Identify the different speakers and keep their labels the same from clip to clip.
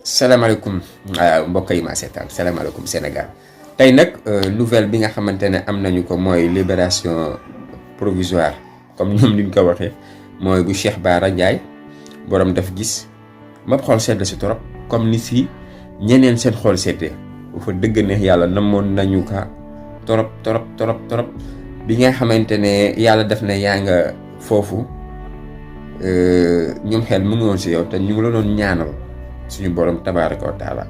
Speaker 1: salaamaaleykum mbokk yi ma seetaan salaamaaleykum Sénégal tey nag nouvelle bi nga xamante ne am nañu ko mooy libération provisoire comme ñoom ni ñu ko waxee mooy bu Cheikh Bara Ndiaye borom daf gis ma xool sedd si trop comme ni si ñeneen seen xool seddee bu fa dëgg ne yàlla namoon nañu ka trop bi nga xamante ne yàlla def na yaa nga foofu ñoom xel mu ngi woon si yow te ñu ngi la doon ñaanal suñu borom tabaaraka wa taala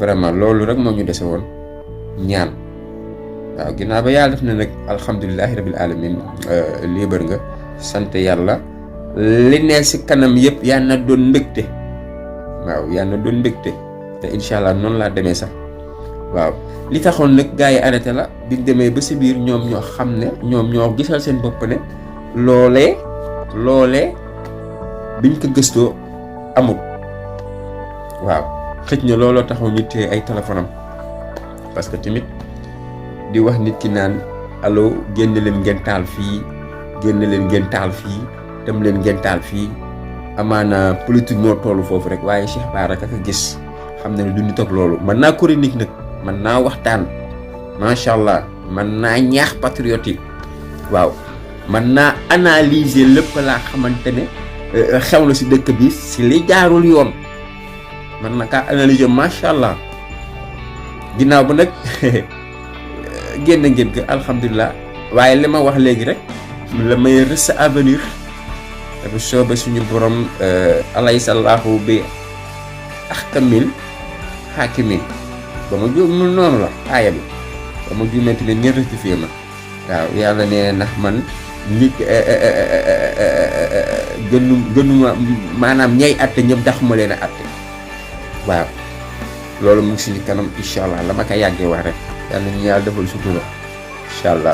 Speaker 1: vraiment loolu rek moo ñu dese woon ñaan waaw ginnaaw ba yàlla def na nag alhamdulilahi rabil alamin liibar nga sant yàlla li ne si kanam yëpp yaa na doon mbégte waaw yaa na doon mbégte te incha allah noonu laa demee sax waaw li taxoon nag gars yi arrêté la biñ demee ba si biir ñoom ñoo xam ne ñoom ñoo gisal seen bopp ne loolee biñ ko gëstoo amul waaw xëj na looloo taxaw ñu téye ay téléphone am parce que tamit di wax nit ki naan allo génn leen ngeen taal fii génn leen ngeen taal fii dem leen ngeen taal fii amaana politique moo tollu foofu rek waaye Cheikh Bara ka gis xam na ne du nit ak loolu mën naa chronique nag mën naa waxtaan macha allah mën naa ñaax patriote yi waaw mën naa analyser lépp laa xamante ne xew na si dëkk bi si li jaarul yoon. man na kaa analyser macha allah ginnaaw ba nag génn ngeen ko alhamdulilah waaye li ma wax léegi rek la may reste à venir dafa soobe suñu borom alaysallahu bi ahkamil hakimin ba ma juum noonu la aaya bi ba ma juumee tamit ngeen rectifié ma waaw yàlla nee ndax man nit gënuma maanaam ñay atte ñëpp daxuma leen a atte waaw loolu mu ngi suñu kanam incha allah la ma ko yàggee wax rek yàlla ñu yàlla defal sutura incha allah